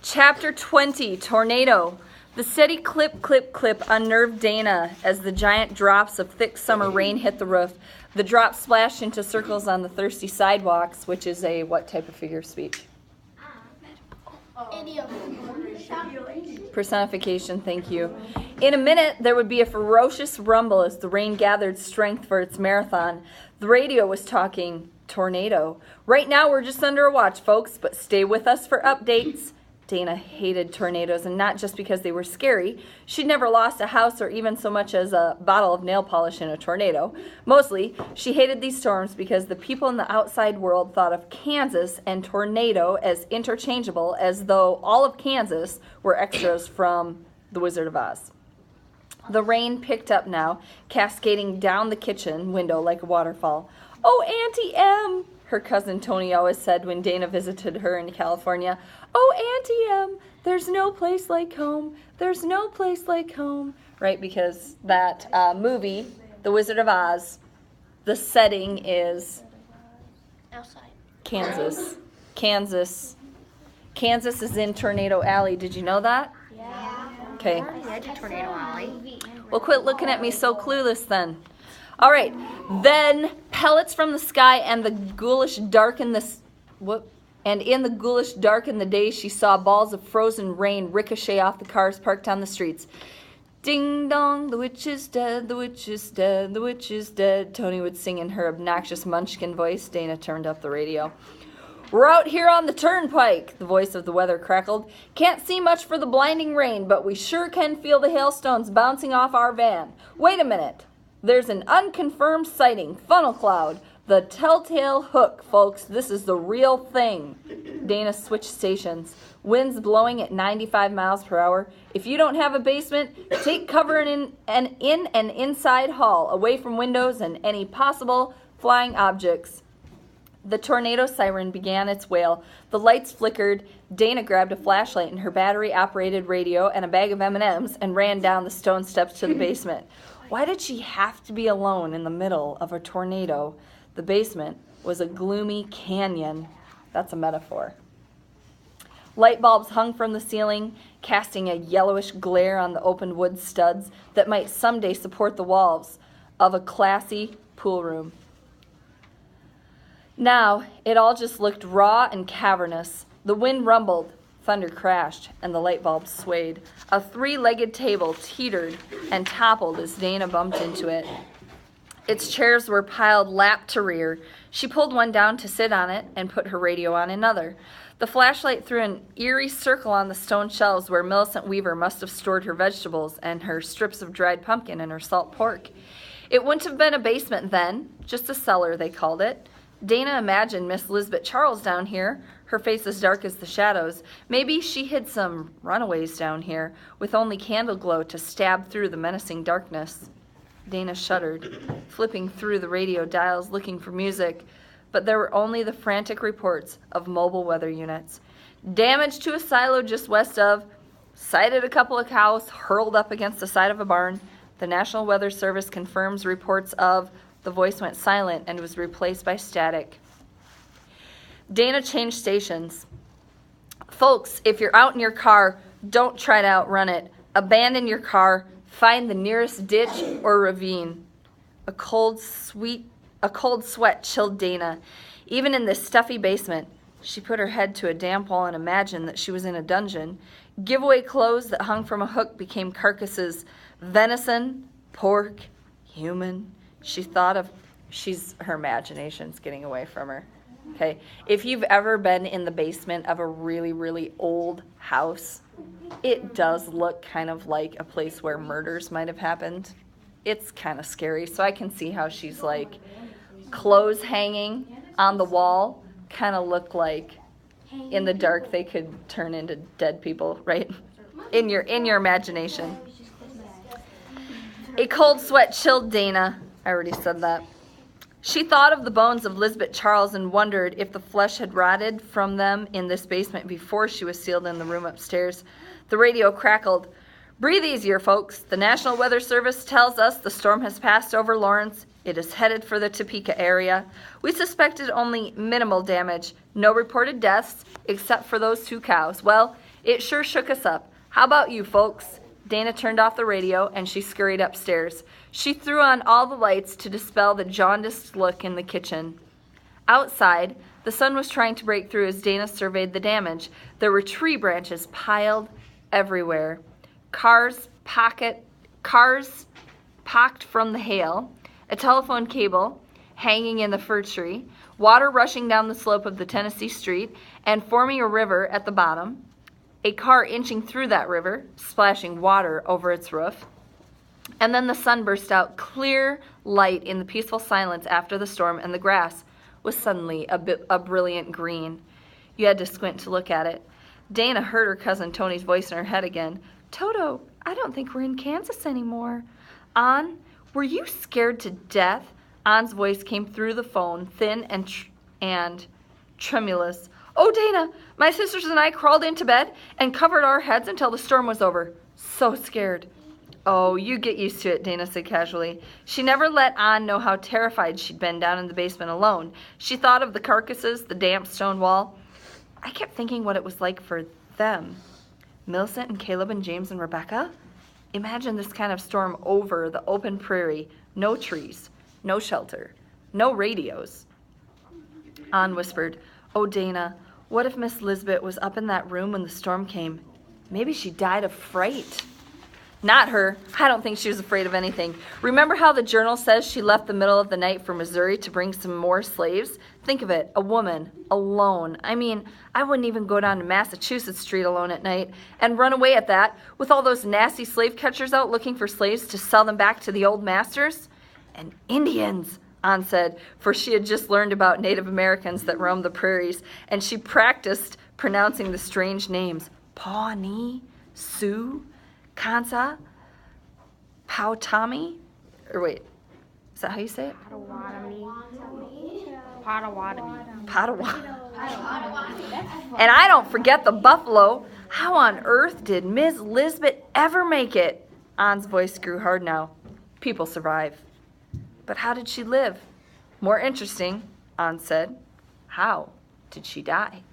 Chapter 20, Tornado. The steady clip, clip, clip unnerved Dana as the giant drops of thick summer rain hit the roof. The drops splashed into circles on the thirsty sidewalks, which is a what type of figure of speech? Idiom. Personification, thank you. In a minute, there would be a ferocious rumble as the rain gathered strength for its marathon. The radio was talking tornado. Right now, we're just under a watch, folks, but stay with us for updates. Dana hated tornadoes, and not just because they were scary. She'd never lost a house or even so much as a bottle of nail polish in a tornado. Mostly, she hated these storms because the people in the outside world thought of Kansas and tornado as interchangeable, as though all of Kansas were extras from The Wizard of Oz. The rain picked up now, cascading down the kitchen window like a waterfall. "Oh, Auntie Em," her cousin Tony always said when Dana visited her in California. "Oh, Auntie Em, there's no place like home. There's no place like home." Right, because that movie, The Wizard of Oz, the setting is Outside. Kansas. Kansas is in Tornado Alley. Did you know that? Yeah. Okay. I did Tornado Alley. Well, quit looking at me so clueless then. All right. Then pellets from the sky and the ghoulish dark in the in the ghoulish dark in the day, she saw balls of frozen rain ricochet off the cars parked on the streets. Ding dong, the witch is dead, the witch is dead, the witch is dead, Tony would sing in her obnoxious munchkin voice. Dana turned up the radio. "We're out here on the turnpike," the voice of the weather crackled. "Can't see much for the blinding rain, but we sure can feel the hailstones bouncing off our van. Wait a minute. There's an unconfirmed sighting, funnel cloud. The telltale hook, folks. This is the real thing." Dana switched stations. Winds blowing at 95 miles per hour. "If you don't have a basement, take cover in an inside hall, away from windows and any possible flying objects." The tornado siren began its wail. The lights flickered. Dana grabbed a flashlight and her battery-operated radio and a bag of M&Ms and ran down the stone steps to the basement. Why did she have to be alone in the middle of a tornado? The basement was a gloomy canyon. That's a metaphor. Light bulbs hung from the ceiling, casting a yellowish glare on the open wood studs that might someday support the walls of a classy pool room. Now, it all just looked raw and cavernous. The wind rumbled, thunder crashed, and the light bulbs swayed. A three-legged table teetered and toppled as Dana bumped into it. Its chairs were piled lap to rear. She pulled one down to sit on it and put her radio on another. The flashlight threw an eerie circle on the stone shelves where Millicent Weaver must have stored her vegetables and her strips of dried pumpkin and her salt pork. It wouldn't have been a basement then, just a cellar, they called it. Dana imagined Miss Lisbeth Charles down here, her face as dark as the shadows. Maybe she hid some runaways down here, with only candle glow to stab through the menacing darkness. Dana shuddered, flipping through the radio dials looking for music, but there were only the frantic reports of mobile weather units. Damage to a silo just west of, sighted a couple of cows hurled up against the side of a barn. The National Weather Service confirms reports of. The voice went silent and was replaced by static. Dana changed stations. "Folks, if you're out in your car, don't try to outrun it. Abandon your car. Find the nearest ditch or ravine." A cold sweat chilled Dana. Even in this stuffy basement, she put her head to a damp wall and imagined that she was in a dungeon. Giveaway clothes that hung from a hook became carcasses. Venison, pork, human. Her imagination's getting away from her. Okay, if you've ever been in the basement of a really, really old house, it does look kind of like a place where murders might have happened. It's kind of scary, so I can see how she's like, clothes hanging on the wall kind of look like in the dark they could turn into dead people, right? In your imagination. A cold sweat chilled Dana. I already said that. She thought of the bones of Lisbeth Charles and wondered if the flesh had rotted from them in this basement before she was sealed in the room upstairs. The radio crackled. "Breathe easier, folks. The National Weather Service tells us the storm has passed over Lawrence It is headed for the Topeka area. We suspected only minimal damage. No reported deaths, except for those 2 cows. Well, it sure shook us up. How about you, folks? Dana turned off the radio, and she scurried upstairs. She threw on all the lights to dispel the jaundiced look in the kitchen. Outside, the sun was trying to break through as Dana surveyed the damage. There were tree branches piled everywhere. Cars pocked from the hail, a telephone cable hanging in the fir tree, water rushing down the slope of the Tennessee Street and forming a river at the bottom, a car inching through that river, splashing water over its roof. And then the sun burst out, clear light in the peaceful silence after the storm, and the grass was suddenly a brilliant green. You had to squint to look at it. Dana heard her cousin Tony's voice in her head again. "Toto, I don't think we're in Kansas anymore." "An, were you scared to death?" An's voice came through the phone, thin and tremulous. "Oh, Dana, my sisters and I crawled into bed and covered our heads until the storm was over. So scared." "Oh, you get used to it," Dana said casually. She never let An know how terrified she'd been down in the basement alone. She thought of the carcasses, the damp stone wall. "I kept thinking what it was like for them. Millicent and Caleb and James and Rebecca? Imagine this kind of storm over the open prairie. No trees, no shelter, no radios." An whispered, "Oh, Dana, what if Miss Lisbeth was up in that room when the storm came? Maybe she died of fright." "Not her. I don't think she was afraid of anything. Remember how the journal says she left the middle of the night for Missouri to bring some more slaves? Think of it, a woman, alone. I mean, I wouldn't even go down to Massachusetts Street alone at night and run away at that with all those nasty slave catchers out looking for slaves to sell them back to the old masters. And Indians," An said, for she had just learned about Native Americans that roamed the prairies, and she practiced pronouncing the strange names. Pawnee, Sioux, Kansa, Powhatami, or wait, is that how you say it? Potawatomi. And I don't forget the buffalo. How on earth did Miss Lisbeth ever make it? An's voice grew hard now. People survive. But how did she live? More interesting, An said. How did she die?